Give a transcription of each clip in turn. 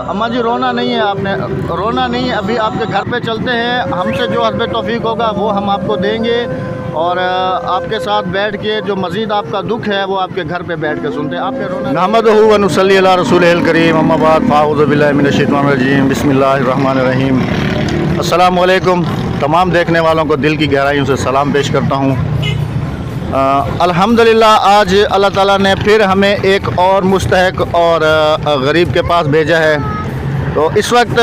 अम्मा जी रोना नहीं है, आपने रोना नहीं है। अभी आपके घर पे चलते हैं, हमसे जो हस्बे तौफीक होगा वो हम आपको देंगे और आपके साथ बैठ के जो मज़ीद आपका दुख है वो आपके घर पे बैठ के सुनते हैं। आपने रोना नहमदुहु व नुसल्ली अला रसूलिल करीम, अम्मा बाद फ़ाऊज़ु बिल्लाहि मिनश शैतानिर रजीम, बिस्मिल्लाहिर रहमानिर रहीम। अस्सलामु अलैकुम। तमाम देखने वालों को दिल की गहराइयों से सलाम पेश करता हूँ। अल्हम्दुलिल्लाह आज अल्लाह ताला ने फिर हमें एक और मुस्तहक और गरीब के पास भेजा है। तो इस वक्त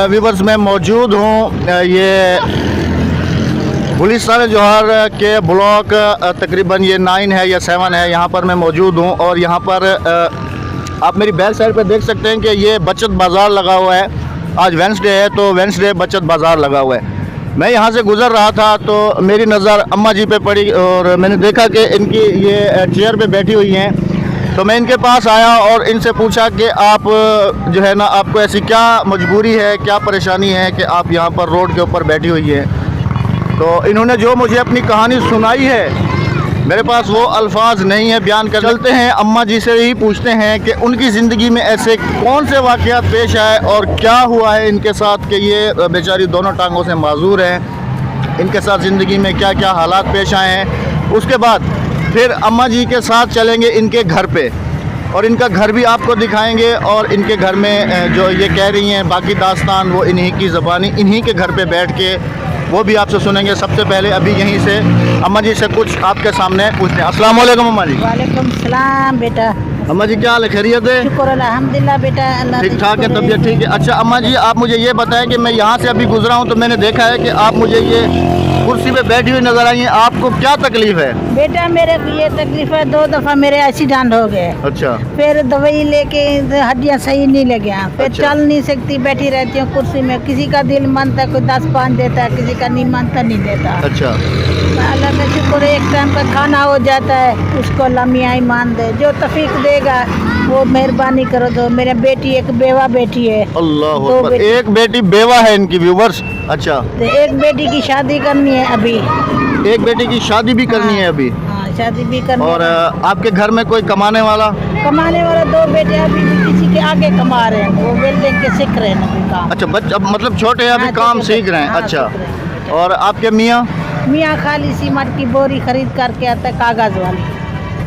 व्यूवर्स मैं मौजूद हूँ ये गुलिस्तान जौहर के ब्लॉक तकरीबन ये 9 है या 7 है, यहाँ पर मैं मौजूद हूँ। और यहाँ पर आप मेरी बैक साइड पर देख सकते हैं कि ये बचत बाज़ार लगा हुआ है। आज वेंसडे है तो वेंसडे बचत बाज़ार लगा हुआ है। मैं यहाँ से गुज़र रहा था तो मेरी नज़र अम्मा जी पे पड़ी और मैंने देखा कि इनकी ये चेयर पे बैठी हुई हैं। तो मैं इनके पास आया और इनसे पूछा कि आप जो है ना, आपको ऐसी क्या मजबूरी है, क्या परेशानी है कि आप यहाँ पर रोड के ऊपर बैठी हुई हैं। तो इन्होंने जो मुझे अपनी कहानी सुनाई है, मेरे पास वो अल्फाज नहीं है बयान कर। चलते हैं अम्मा जी से ही पूछते हैं कि उनकी ज़िंदगी में ऐसे कौन से वाक़यात पेश आए और क्या हुआ है इनके साथ कि ये बेचारी दोनों टांगों से माजूर हैं। इनके साथ ज़िंदगी में क्या क्या हालात पेश आए हैं। उसके बाद फिर अम्मा जी के साथ चलेंगे इनके घर पे और इनका घर भी आपको दिखाएंगे और इनके घर में जो ये कह रही हैं बाकी दास्तान वो इन्हीं की ज़बानी इन्हीं के घर पे बैठ के वो भी आपसे सुनेंगे। सबसे पहले अभी यहीं से अम्मा जी से कुछ आपके सामने पूछते हैं। अस्सलाम वालेकुम अम्मा जी। वालेकुम सलाम बेटा। अम्मा जी क्या हाल है, खैरियत है? शुक्र अल्हम्दुलिल्लाह बेटा, अल्लाह ठीक ठाक है, तबीयत ठीक है। अच्छा अम्मा जी आप मुझे ये बताएं कि मैं यहाँ से अभी गुजरा हूँ तो मैंने देखा है कि आप मुझे ये कुर्सी पे बैठी हुई नजर आई हैं। आपको क्या तकलीफ है? बेटा मेरे को ये तकलीफ है, 2 दफ़ा मेरे एक्सीडेंट हो गए। अच्छा। फिर दवाई लेके हड्डियाँ सही नहीं लगे, फिर अच्छा। चल नहीं सकती, बैठी रहती हूँ कुर्सी में। किसी का दिल मानता है, कोई 10-5 देता है, किसी का नहीं मानता नहीं देता। अच्छा। अल्लाह का शुक्र है, एक टाइम का खाना हो जाता है, उसको अल्लाह मियाँ ईमान दे, जो तफीक देगा वो मेहरबानी करो। तो मेरे बेटी एक बेवा बेटी है। अल्लाह दो अकबर। बेटी। एक बेटी बेवा है इनकी व्यूवर्स। अच्छा। तो एक बेटी की शादी करनी है अभी। एक बेटी की शादी भी करनी है अभी? हाँ शादी भी करनी और है। आपके घर में कोई कमाने वाला? कमाने वाला 2 बेटे अभी भी किसी के आगे कमा रहे हैं, वो वेल्डिंग के सीख रहे हैं अभी काम। अच्छा बच्चे मतलब छोटे हैं, अभी हाँ, काम छोटे सीख रहे हैं। हाँ, अच्छा। सीख रहे हैं बेटा। और आपके मियाँ? मियाँ खाली सीमेंट की बोरी खरीद करके आता है, कागज़ वाली,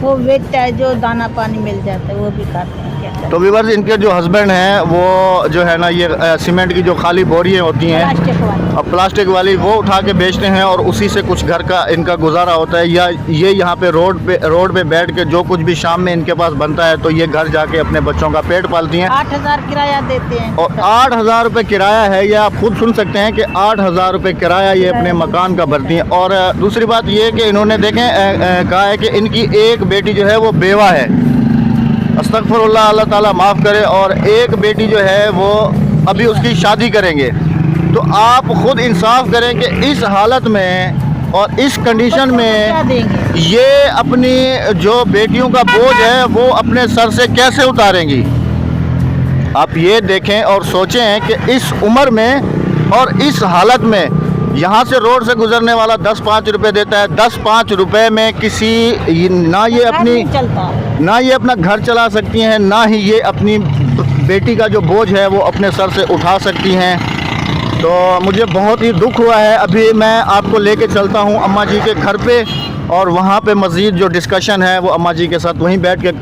वो बेचता है, जो दाना पानी मिल जाता है वो भी खाते हैं। क्या तो व्यूअर्स इनके जो हस्बैंड हैं वो जो है ना ये सीमेंट की जो खाली बोरियाँ होती हैं प्लास्टिक वाली, और प्लास्टिक वाली वो उठा के बेचते हैं और उसी से कुछ घर का इनका गुजारा होता है। या ये यहाँ पे रोड पे बैठ के जो कुछ भी शाम में इनके पास बनता है तो ये घर जाके अपने बच्चों का पेट पालती हैं। 8,000 किराया देते हैं और 8,000 रुपये किराया है, ये आप खुद सुन सकते हैं कि 8,000 रुपये किराया ये अपने मकान का भरती हैं। और दूसरी बात ये कि इन्होंने देखें कहा है कि इनकी एक बेटी जो है वो बेवा है। अस्तगफिरुल्लाह, अल्लाह ताला माफ़ करे। और एक बेटी जो है वो अभी उसकी शादी करेंगे। तो आप खुद इंसाफ करें कि इस हालत में और इस कंडीशन में ये अपनी जो बेटियों का बोझ है वो अपने सर से कैसे उतारेंगी। आप ये देखें और सोचें कि इस उम्र में और इस हालत में यहाँ से रोड से गुजरने वाला 10-5 रुपये देता है। 10-5 रुपये में किसी ना ये अपनी ना ये अपना घर चला सकती हैं, ना ही ये अपनी बेटी का जो बोझ है वो अपने सर से उठा सकती हैं। तो मुझे बहुत ही दुख हुआ है। अभी मैं आपको लेके चलता हूँ अम्मा जी के घर पे और वहाँ पे मज़ीद जो डिस्कशन है वो अम्मा जी के साथ वहीं बैठ के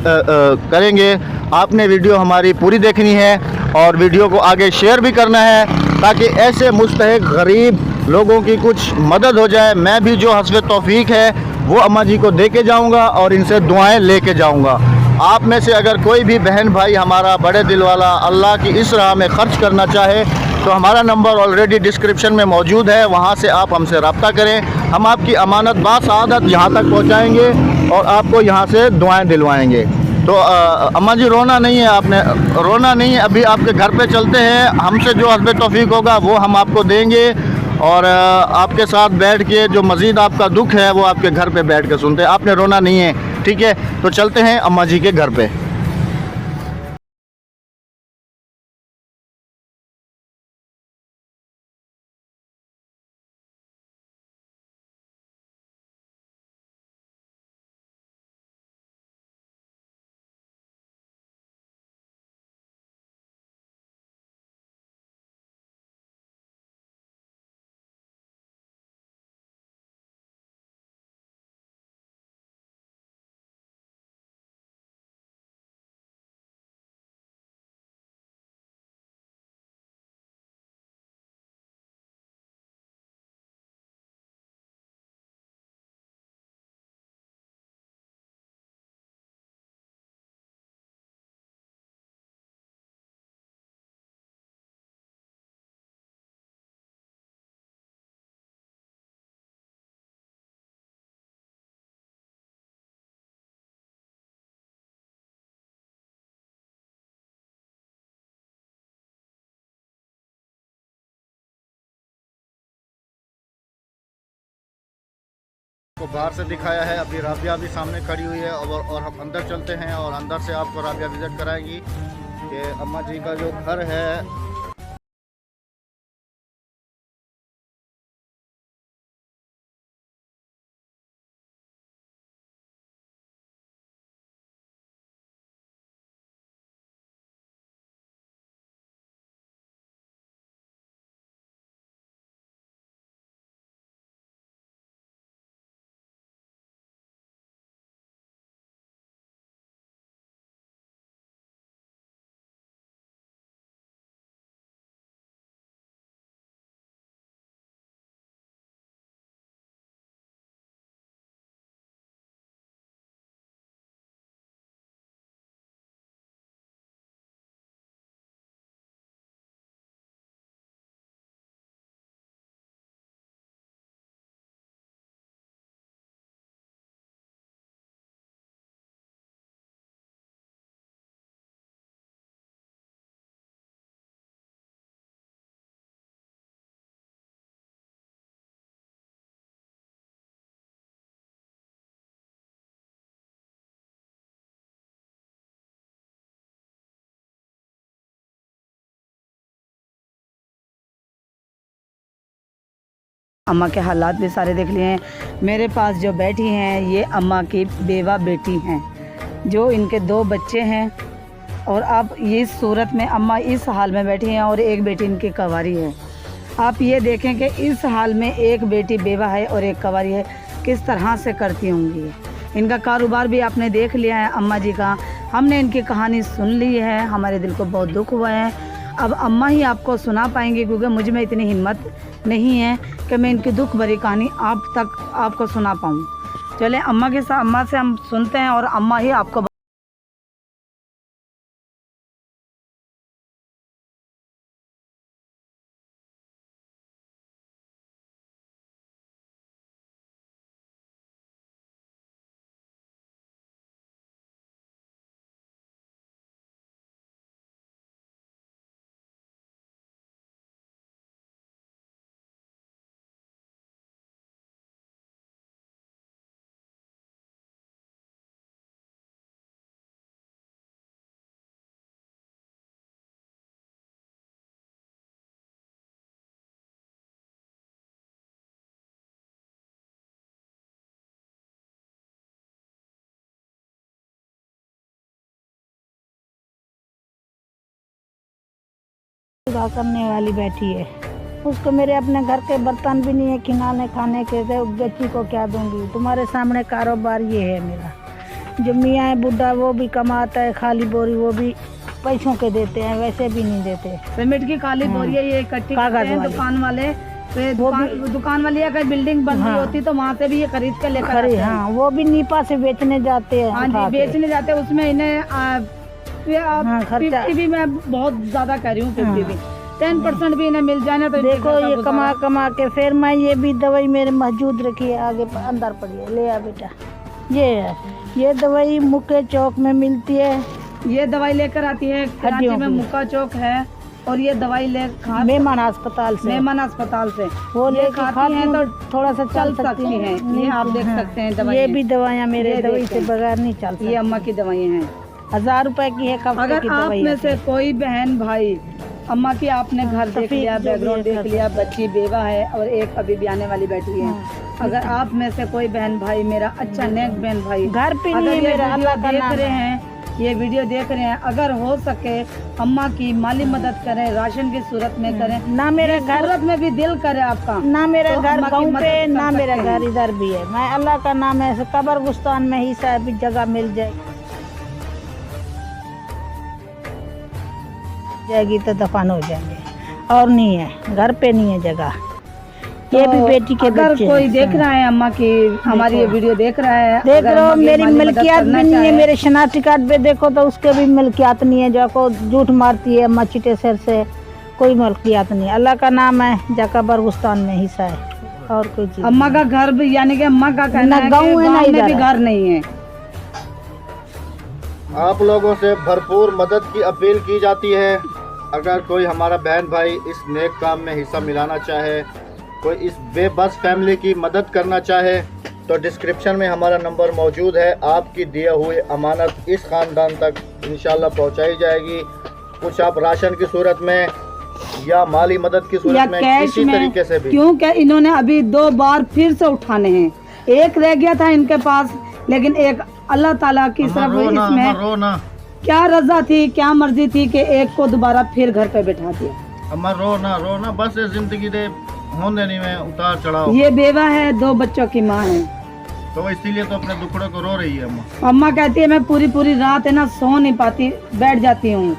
करेंगे। आपने वीडियो हमारी पूरी देखनी है और वीडियो को आगे शेयर भी करना है ताकि ऐसे मुस्तहिक गरीब लोगों की कुछ मदद हो जाए। मैं भी जो हस्बे तौफीक है वो अम्मा जी को दे के जाऊँगा और इनसे दुआएं लेके जाऊँगा। आप में से अगर कोई भी बहन भाई हमारा बड़े दिल वाला अल्लाह की इस राह में ख़र्च करना चाहे तो हमारा नंबर ऑलरेडी डिस्क्रिप्शन में मौजूद है, वहाँ से आप हमसे रब्ता करें। हम आपकी अमानत बासआदत यहाँ तक पहुँचाएँगे और आपको यहाँ से दुआएँ दिलवाएँगे। तो अम्मा जी रोना नहीं है, आपने रोना नहीं है। अभी आपके घर पे चलते हैं, हमसे जो हस्बे तौफीक होगा वो हम आपको देंगे और आपके साथ बैठ के जो मज़ीद आपका दुख है वो आपके घर पे बैठ के सुनते हैं। आपने रोना नहीं है, ठीक है? तो चलते हैं अम्मा जी के घर पे। को बाहर से दिखाया है। अभी राबिया भी सामने खड़ी हुई है और हम अंदर चलते हैं और अंदर से आपको राबिया विज़िट कराएंगी कि अम्मा जी का जो घर है। अम्मा के हालात भी सारे देख लिए हैं। मेरे पास जो बैठी हैं ये अम्मा की बेवा बेटी हैं, जो इनके 2 बच्चे हैं। और अब इस सूरत में अम्मा इस हाल में बैठी हैं और एक बेटी इनकी कवारी है। आप ये देखें कि इस हाल में एक बेटी बेवा है और एक कवारी है, किस तरह से करती होंगी। इनका कारोबार भी आपने देख लिया है अम्मा जी का। हमने इनकी कहानी सुन ली है, हमारे दिल को बहुत दुख हुआ है। अब अम्मा ही आपको सुना पाएंगी, क्योंकि मुझ में इतनी हिम्मत नहीं है कि मैं इनकी दुख भरी कहानी आप तक आपको सुना पाऊँ। चलें अम्मा के साथ, अम्मा से हम सुनते हैं और अम्मा ही आपको करने वाली बैठी है। उसको मेरे अपने घर के बर्तन भी नहीं है खिलाने खाने के, तो बच्ची को क्या दूंगी। तुम्हारे सामने कारोबार ये है मेरा। जो मियाँ है बूढ़ा वो भी कमाता है, खाली बोरी वो भी पैसों के देते हैं, वैसे भी नहीं देते। सीमेंट की खाली बोरियां ये इकट्ठी करते हैं दुकान वाले। दुकान वाली अगर बिल्डिंग बन रही होती तो वहाँ से भी ये खरीद कर लेकर आते हैं। हाँ, वो भी नीपा से बेचने जाते हैं। हाँ जी, बेचने जाते हैं। उसमें इन्हें खर्चा 50 भी मैं बहुत ज्यादा कर रही हूँ, 50 भी 10% भी इन्हें मिल जाए ना तो देखो ये कमा कमा के फिर मैं ये भी दवाई मेरे मौजूद रखी है, आगे अंदर पड़ी है, ले आ बेटा। ये है, ये दवाई मुक्के चौक में मिलती है। ये दवाई लेकर आती है कराची में, मुक्का चौक है। और ये दवाई ले मेहमान अस्पताल से वो ले खाती हैं तो थोड़ा सा चल सकती हैं। ये आप देख सकते हैं दवाई। ये भी दवाइयाँ मेरे दवाई से बगैर नहीं चलती। ये अम्मा की दवाइयाँ हैं, 1000 रुपए की है। अगर आप में से कोई बहन भाई, अम्मा की आपने घर देख लिया, बैकग्राउंड देख लिया, बच्ची बेवा है और एक अभी भी आने वाली बैठी है। अगर आप में से कोई बहन भाई, मेरा अच्छा नेक बहन भाई घर पे नहीं, मेरा देख रहे हैं, ये वीडियो देख रहे हैं, अगर हो सके अम्मा की माली मदद करें, राशन की सूरत में करें। ना मेरे घर सूरत में भी दिल करे आपका, ना मेरा तो घर गाँव पे, ना मेरा घर हैं। इधर भी है। मैं अल्लाह का नाम है, कब्रिस्तान में ही शायद जगह मिल जाएगी तो दफन हो जाएंगे, और नहीं है घर पे नहीं है जगह। ये भी बेटी के अगर बच्चे कोई देख रहा है अम्मा की हमारी ये वीडियो देख रहा है, देख रहे हो, मेरी मिल्कियात भी नहीं है। मेरे शनाख्ती कार्ड पे देखो तो उसके भी मिल्कियात नहीं है। जो झूठ मारती है अम्मा चिटे सर से, कोई मिल्कियात नहीं। अल्लाह का नाम है, जाका बरगुस्तान में हिस्सा है, और कोई चीज। अम्मा का घर भी, यानी कि अम्मा का कहना है गाँव कि है ना, गाँव में भी इधर घर नहीं है। आप लोगों से भरपूर मदद की अपील की जाती है। अगर कोई हमारा बहन भाई इस नेक काम में हिस्सा मिलाना चाहे, कोई इस बेबस फैमिली की मदद करना चाहे, तो डिस्क्रिप्शन में हमारा नंबर मौजूद है। आपकी दिए हुए अमानत इस ख़ानदान तक इंशाल्लाह पहुंचाई जाएगी। कुछ आप राशन की सूरत में या माली मदद की या सूरत में कैश किसी में, तरीके से भी, क्योंकि इन्होंने अभी 2 बार फिर से उठाने हैं। एक रह गया था इनके पास, लेकिन एक अल्लाह ताला की तरफ इसमें रोना क्या रजा थी, क्या मर्जी थी कि एक को दोबारा फिर घर पे बैठा दिया। अम्मा रोना बस जिंदगी दे होने नहीं में उतार चढ़ाव। ये बेवा है, 2 बच्चों की माँ है, तो इसीलिए तो अपने दुखड़ों को रो रही है अम्मा। अम्मा कहती है मैं पूरी रात है ना सो नहीं पाती, बैठ जाती हूँ।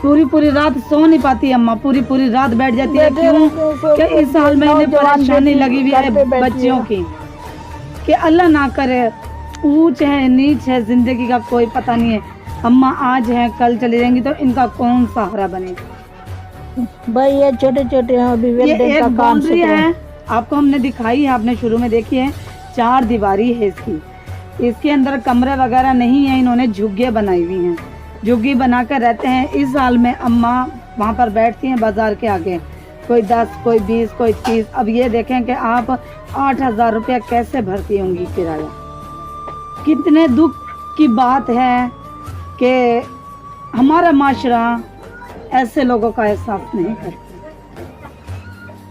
पूरी रात सो नहीं पाती अम्मा, पूरी रात बैठ जाती है। क्यों कि इस साल में इन्हें परेशानी लगी हुई है बच्चियों की, कि अल्लाह ना करे, ऊंच है नीच है, जिंदगी का कोई पता नहीं है। अम्मा आज है कल चली जाएंगी तो इनका कौन सहारा बनेगा। भाई ये छोटे छोटे अभी ये वेल्डिंग एक का काम बाउंड्री सीख रहे हैं। है, आपको हमने दिखाई है, आपने शुरू में देखी है। 4 दीवारी है इसकी, इसके अंदर कमरे वगैरह नहीं है, इन्होंने झुग्गियाँ बनाई हुई हैं, झुग्गी बना कर रहते हैं। इस साल में अम्मा वहाँ पर बैठती हैं बाजार के आगे, कोई 10, कोई 20, कोई 30। अब ये देखें कि आप 8,000 रुपया कैसे भरती होंगी किराया। कितने दुख की बात है कि हमारा माशरा ऐसे लोगों का एहसास नहीं करता।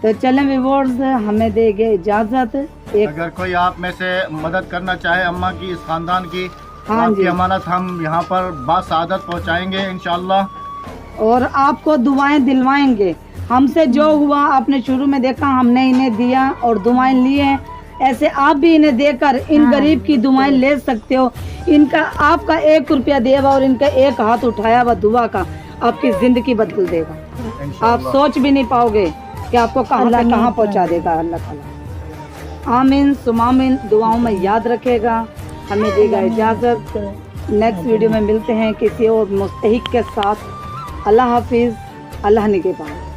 तो चलें व्यूअर्स, हमें देंगे इजाज़त। अगर कोई आप में से मदद करना चाहे अम्मा की, इस खानदान की, तो हाँ आपकी जी, अमानत हम यहाँ पर बासादत पहुँचाएंगे इंशाल्लाह। और आपको दुआएं दिलवाएंगे। हमसे जो हुआ आपने शुरू में देखा, हमने इन्हें दिया और दुआएं लिए। ऐसे आप भी इन्हें देकर इन गरीब की दुआएं ले सकते हो। इनका आपका 1 रुपया देगा और इनका 1 हाथ उठाया हुआ दुआ का आपकी जिंदगी बदल देगा। आप इंशाल्लाह। सोच भी नहीं पाओगे कि आपको कहाँ से कहाँ पहुँचा देगा अल्लाह ताला। आमीन सुमामीन, दुआओं में याद रखेगा। हमें देगा इजाज़त। नेक्स्ट वीडियो में मिलते हैं किसी और मुस्तहिक के साथ। अल्लाह हाफिज़, अल्लाह निगहबान।